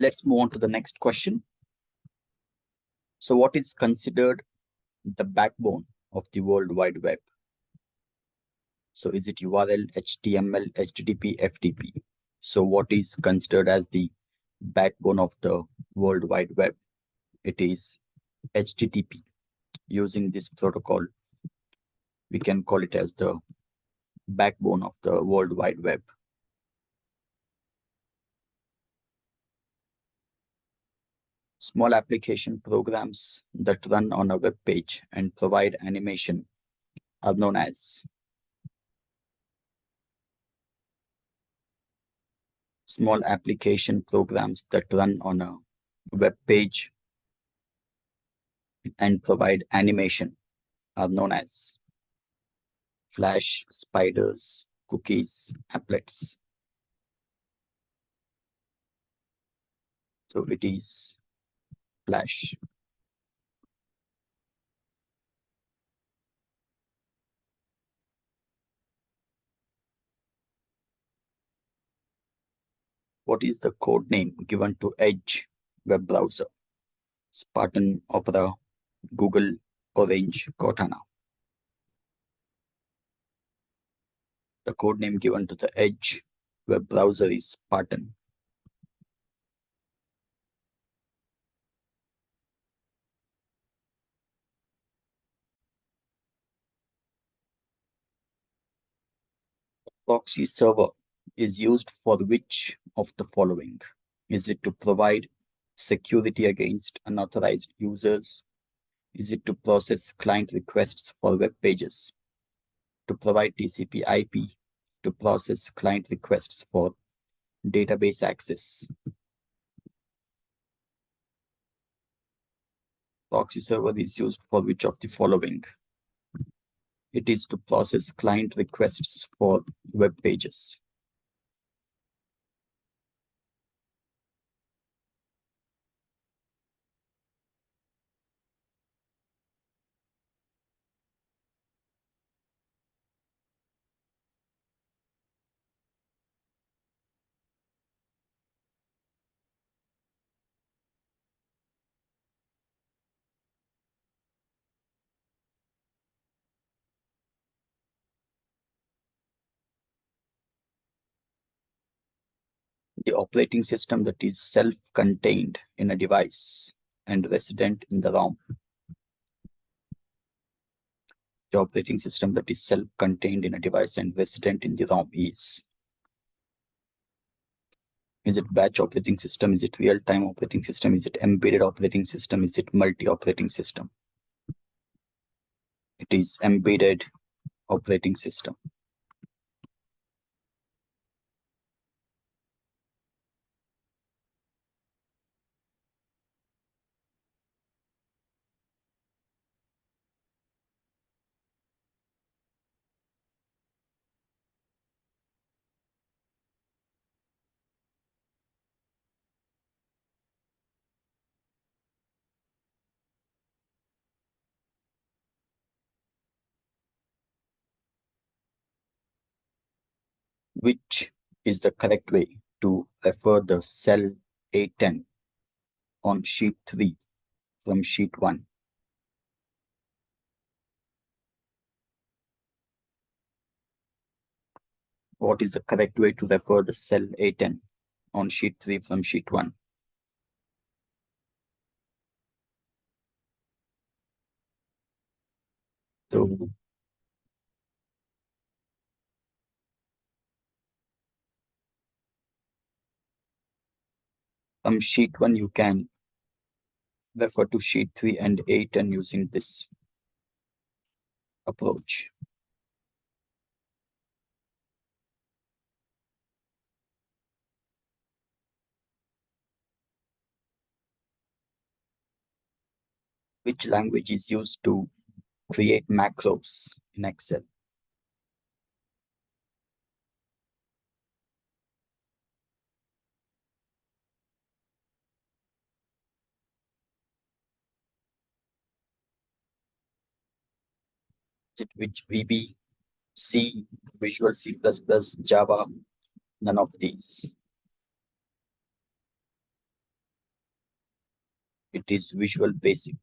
Let's move on to the next question. So what is considered the backbone of the World Wide Web? So is it URL, HTML, HTTP, FTP? So what is considered as the backbone of the World Wide Web? It is HTTP. Using this protocol, we can call it as the backbone of the World Wide Web. Small application programs that run on a web page and provide animation are known as small application programs that run on a web page and provide animation are known as Flash, spiders, cookies, applets. So it is Flash. What is the code name given to Edge web browser? Spartan, Opera, Google, Orange, Cortana. The code name given to the Edge web browser is Spartan. Proxy server is used for which of the following? Is it to provide security against unauthorized users? Is it to process client requests for web pages? To provide TCP/IP? To process client requests for database access? Proxy server is used for which of the following? It is to process client requests for web pages. The operating system that is self-contained in a device and resident in the ROM. The operating system that is self-contained in a device and resident in the ROM is it batch operating system? Is it real-time operating system? Is it embedded operating system? Is it multi-operating system? It is embedded operating system. Which is the correct way to refer the cell A10 on sheet 3 from sheet 1? What is the correct way to refer the cell A10 on sheet 3 from sheet 1? So from sheet 1, you can refer to sheet 3 and 8 using this approach. Which language is used to create macros in Excel? Is it which VB, C, Visual C++, Java? None of these. It is Visual Basic.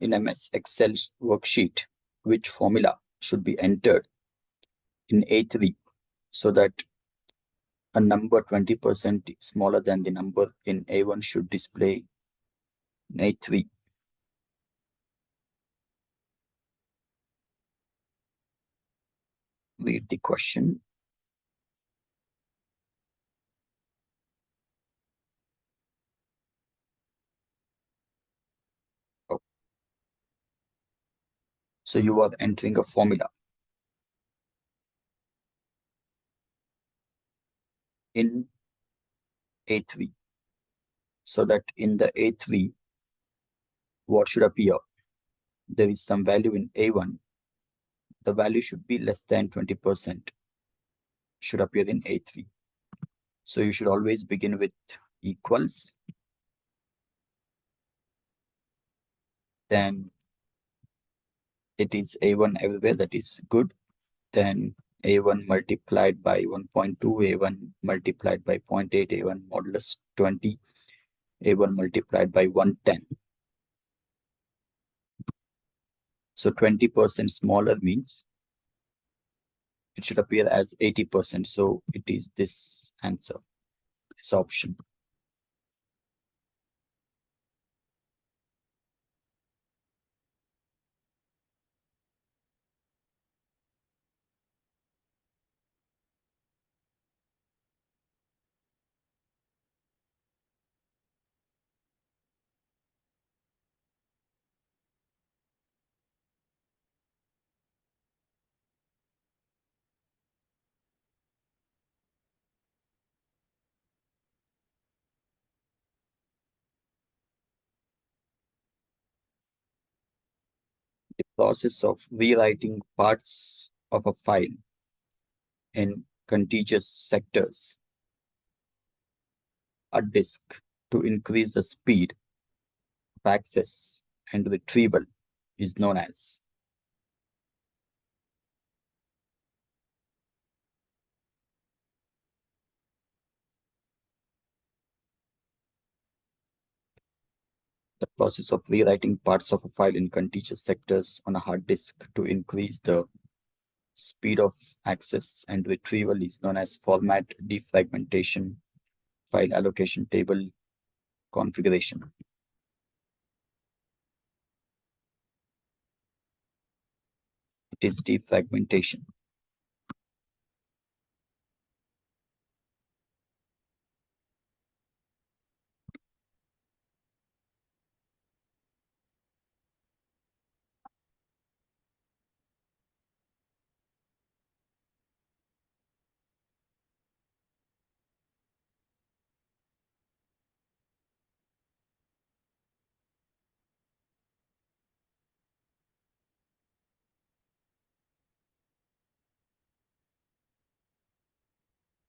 In MS Excel worksheet, which formula should be entered in A3 so that a number 20% smaller than the number in A1 should display in A3. Read the question. Oh. So you are entering a formula in A3 so that in the A3, what should appear? There is some value in A1. The value should be less than 20%, should appear in A3. So you should always begin with equals. Then it is A1 everywhere, that is good. Then A1 multiplied by 1.2, A1 multiplied by 0.8, A1 modulus 20, A1 multiplied by 110. So 20% smaller means it should appear as 80%. So it is this answer, this option. The process of rewriting parts of a file in contiguous sectors, a disk, to increase the speed of access and retrieval is known as. The process of rewriting parts of a file in contiguous sectors on a hard disk to increase the speed of access and retrieval is known as format defragmentation, file allocation table configuration. It is defragmentation.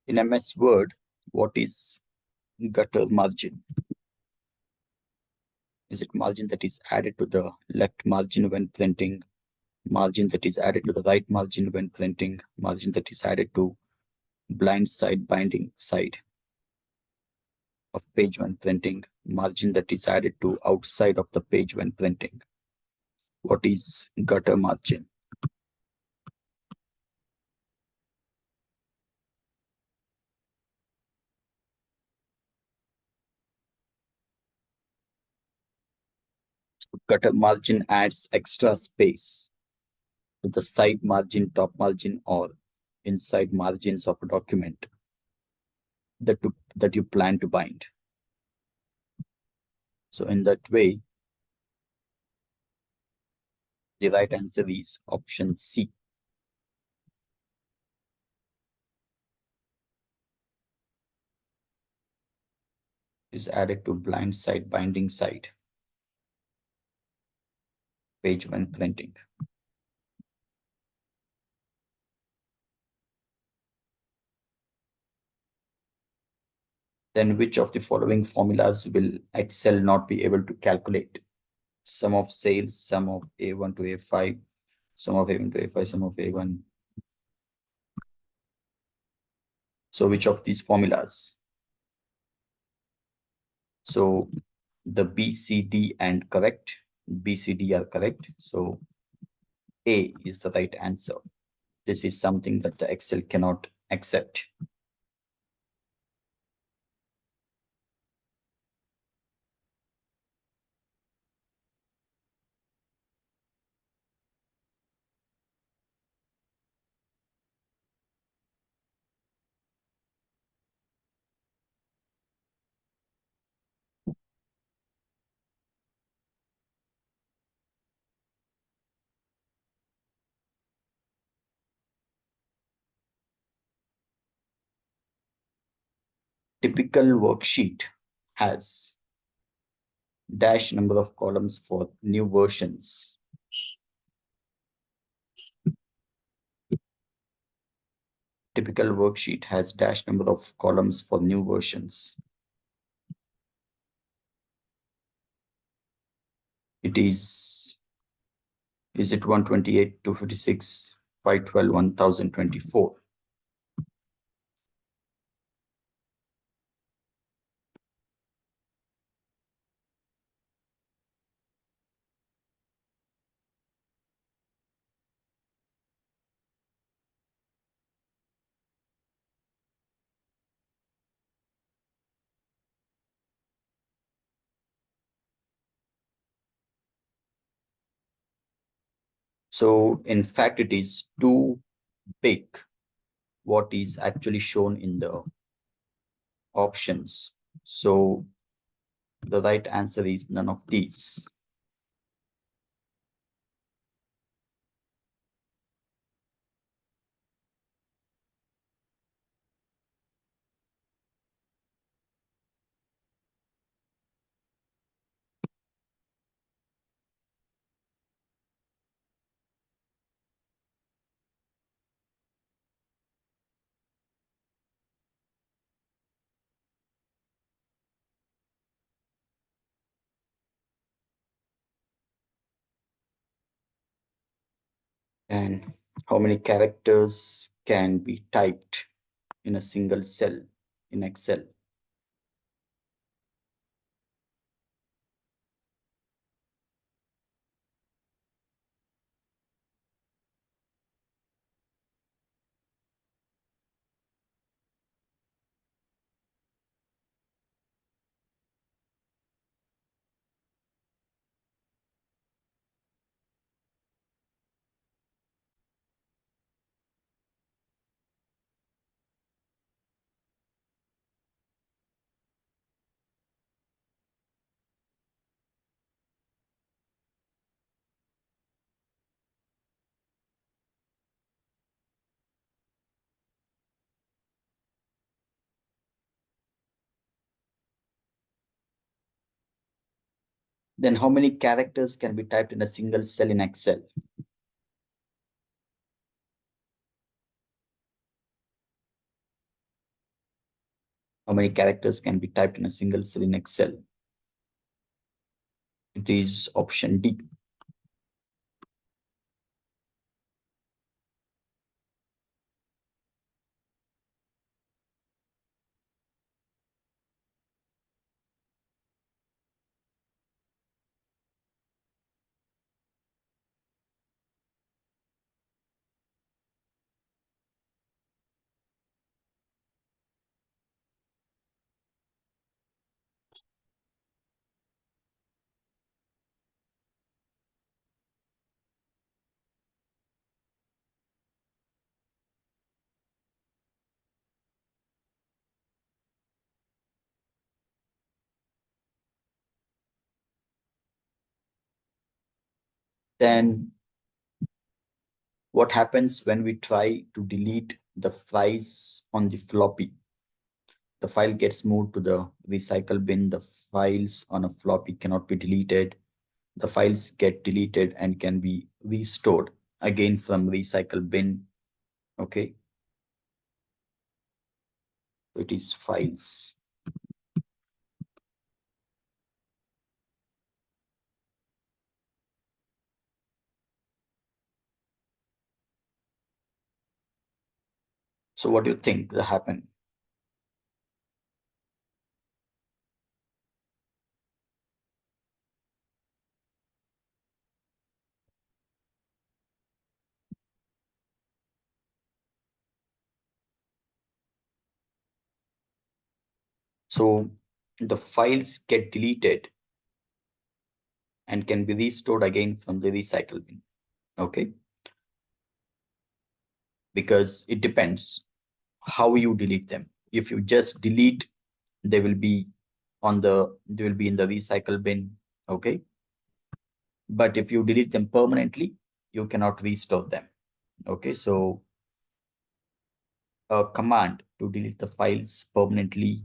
In MS Word, what is gutter margin? Is it margin that is added to the left margin when printing, margin that is added to the right margin when printing, margin that is added to blind side binding side of page when printing, margin that is added to outside of the page when printing? What is gutter margin? Gutter margin adds extra space to the side margin, top margin, or inside margins of a document that you plan to bind. So in that way, The right answer is option C. Is added to blind side binding side. Page 1 printing. Then which of the following formulas will Excel not be able to calculate? Sum of sales, sum of A1 to A5, sum of A1 to A5, sum of A1. So which of these formulas? So the B, C, D and correct. B, C, D are correct. So A is the right answer. This is something that the Excel cannot accept. Typical worksheet has dash number of columns for new versions. Typical worksheet has dash number of columns for new versions. It is it 128, 256, 512, 1024? So in fact, it is too big what is actually shown in the options. So the right answer is none of these. And how many characters can be typed in a single cell in Excel? Then how many characters can be typed in a single cell in Excel? How many characters can be typed in a single cell in Excel? It is option D. Then what happens when we try to delete the files on the floppy? The file gets moved to the recycle bin. The files on a floppy cannot be deleted. The files get deleted and can be restored again from recycle bin. Okay. It is files. So what do you think will happen? So the files get deleted and can be restored again from the recycle bin. Okay. Because it depends how you delete them. If you just delete, they will be in the recycle bin. Okay. But if you delete them permanently, you cannot restore them. Okay. So a command to delete the files permanently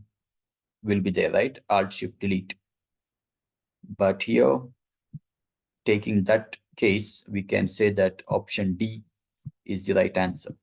will be there, right? Alt Shift Delete. But here, taking that case, we can say that option D is the right answer.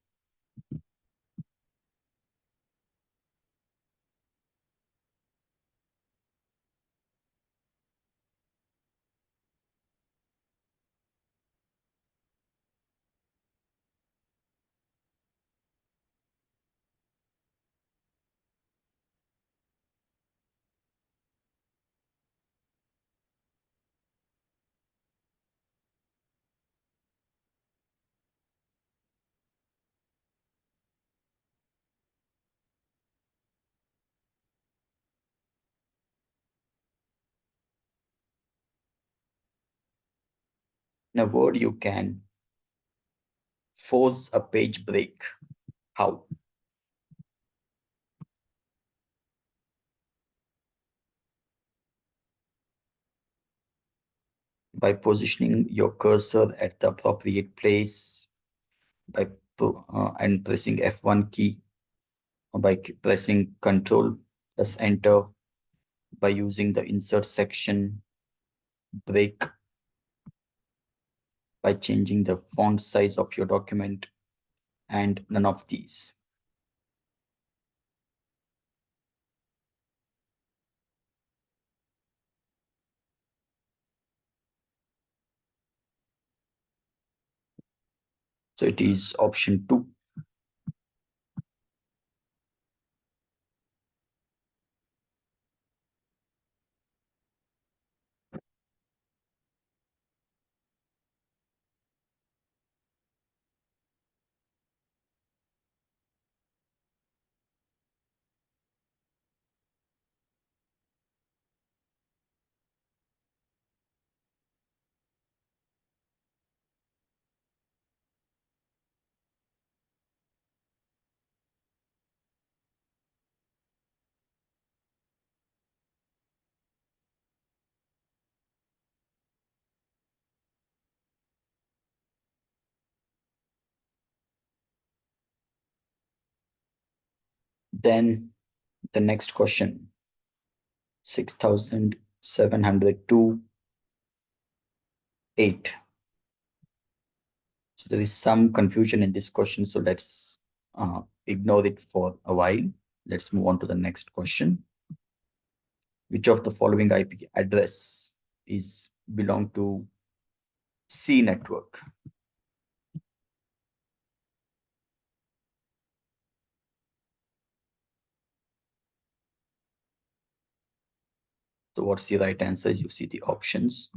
In a word, you can force a page break. How? By positioning your cursor at the appropriate place, and pressing F1 key, or by pressing Control plus Enter, by using the insert section break, by changing the font size of your document, and none of these. So it is option 2. Then the next question, 6702, 8. So there is some confusion in this question. So let's ignore it for a while. Let's move on to the next question. Which of the following IP address is belong to C network? So what's the right answer? As you see the options.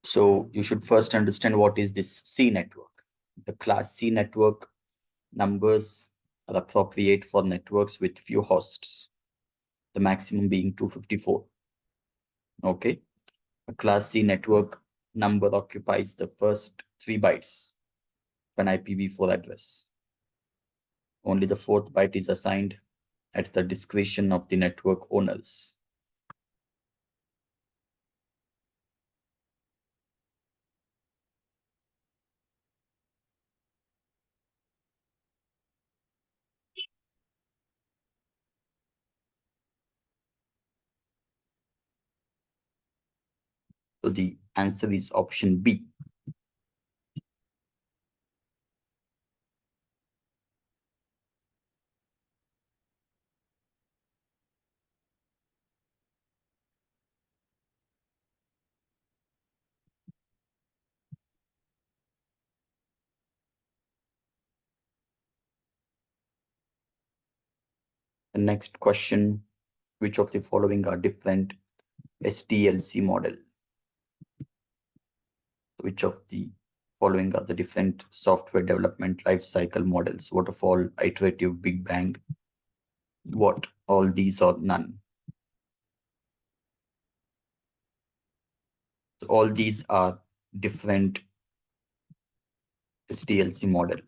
So you should first understand what is this C network. The class C network numbers are appropriate for networks with few hosts, the maximum being 254. Okay. A class C network number occupies the first 3 bytes of an IPv4 address. Only the 4th byte is assigned at the discretion of the network owners. So the answer is option B. The next question, which of the following are different SDLC model? Which of the following are the different software development life cycle models? Waterfall, iterative, big bang. What? All these or none? So all these are different SDLC model.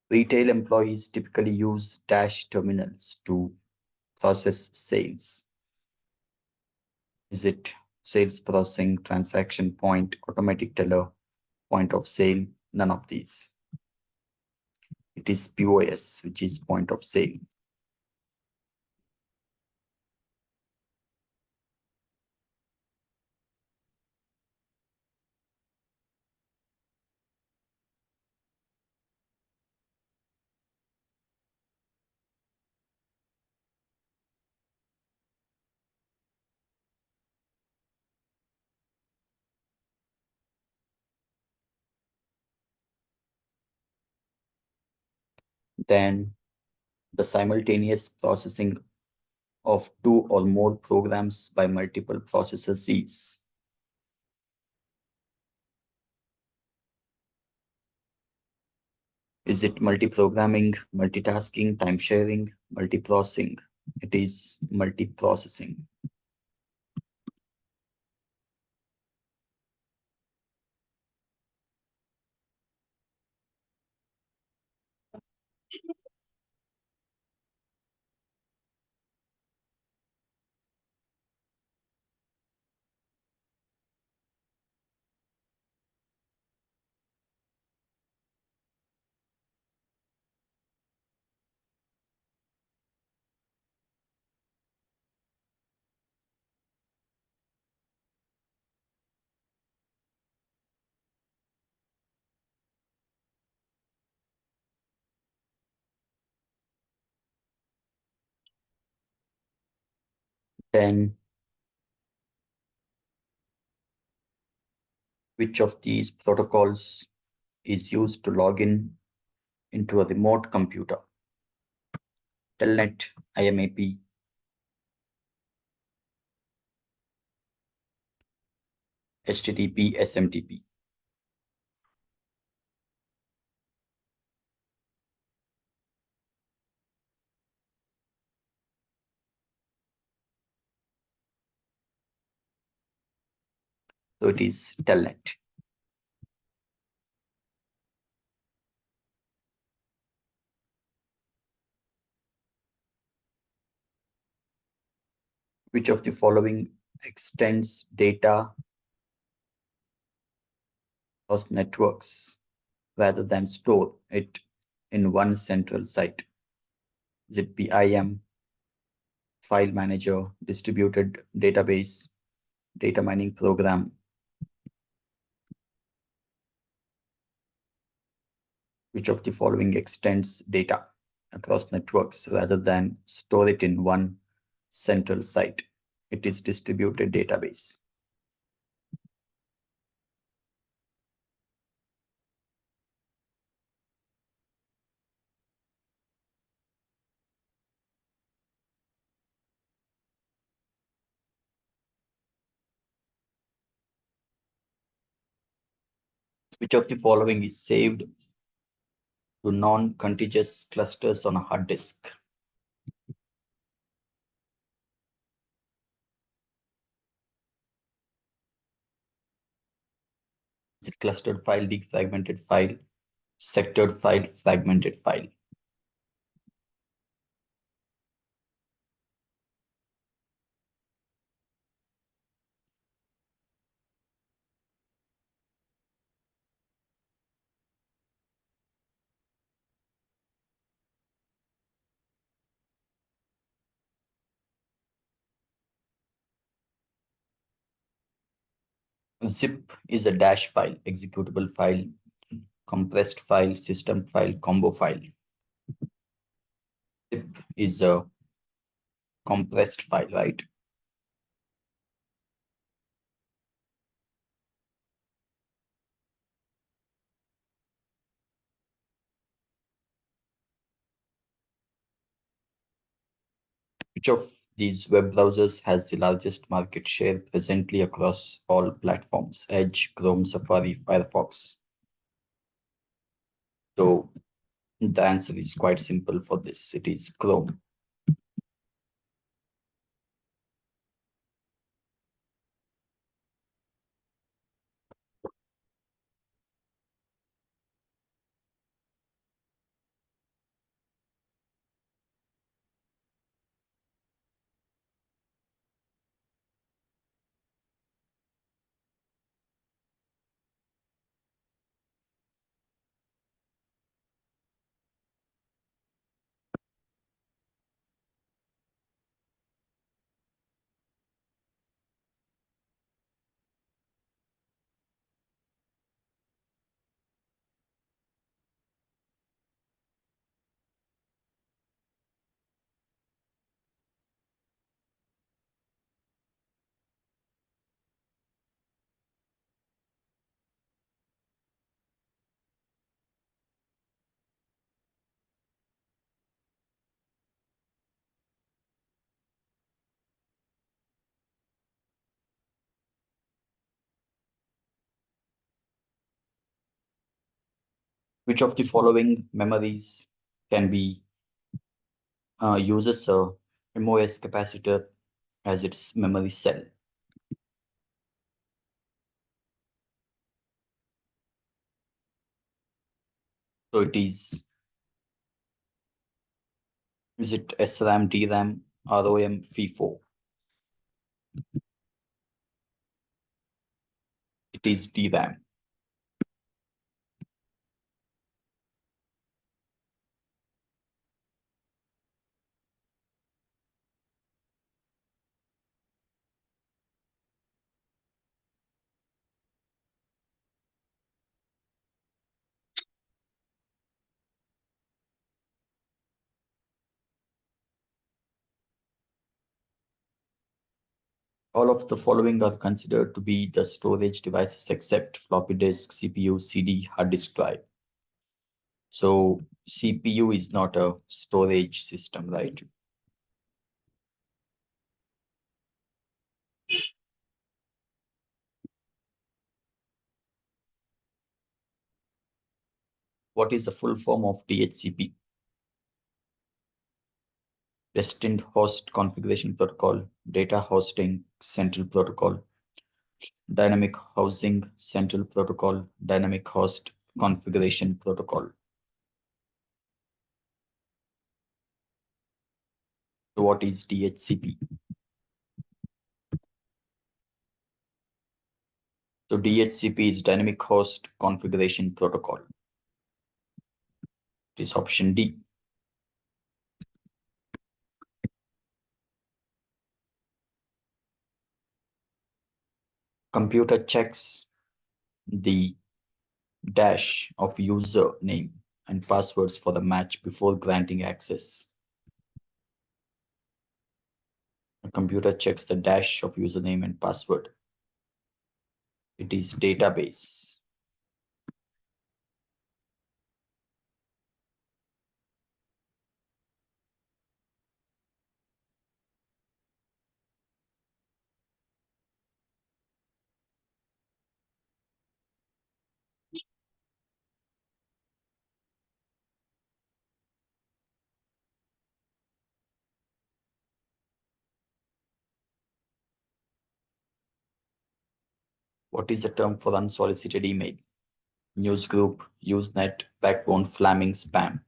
Retail employees typically use dash terminals to process sales. Is it sales processing, transaction point, automatic teller, point of sale? None of these. It is POS, which is point of sale. Then the simultaneous processing of two or more programs by multiple processors is it multi-programming, multitasking, time sharing, multiprocessing? It is multiprocessing. Then which of these protocols is used to log in into a remote computer? Telnet, IMAP, HTTP, SMTP. So it is Telnet. Which of the following extends data across networks rather than store it in one central site? Is it PIM, file manager, distributed database, data mining program? Which of the following extends data across networks rather than store it in one central site? It is distributed database. Which of the following is saved to non-contiguous clusters on a hard disk. Is it clustered file, defragmented file, sectored file, fragmented file? Zip is a dash file, executable file, compressed file, system file, combo file. Zip is a compressed file, right? Which of these web browsers has the largest market share presently across all platforms? Edge, Chrome, Safari, Firefox. So the answer is quite simple for this. It is Chrome. Which of the following memories can be uses a MOS capacitor as its memory cell? So it is it SRAM, DRAM, ROM, FIFO? It is DRAM. All of the following are considered to be the storage devices except floppy disk, CPU, CD, hard disk drive. So CPU is not a storage system, right? What is the full form of DHCP? Destined Host Configuration Protocol, Data Hosting Central Protocol, Dynamic Housing Central Protocol, Dynamic Host Configuration Protocol. So what is DHCP? So DHCP is Dynamic Host Configuration Protocol. It is option D. Computer checks the dash of username and passwords for the match before granting access. A computer checks the dash of username and password. It is database. What is the term for unsolicited email? Newsgroup, Usenet, backbone, flaming, spam.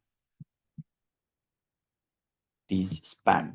It is spam.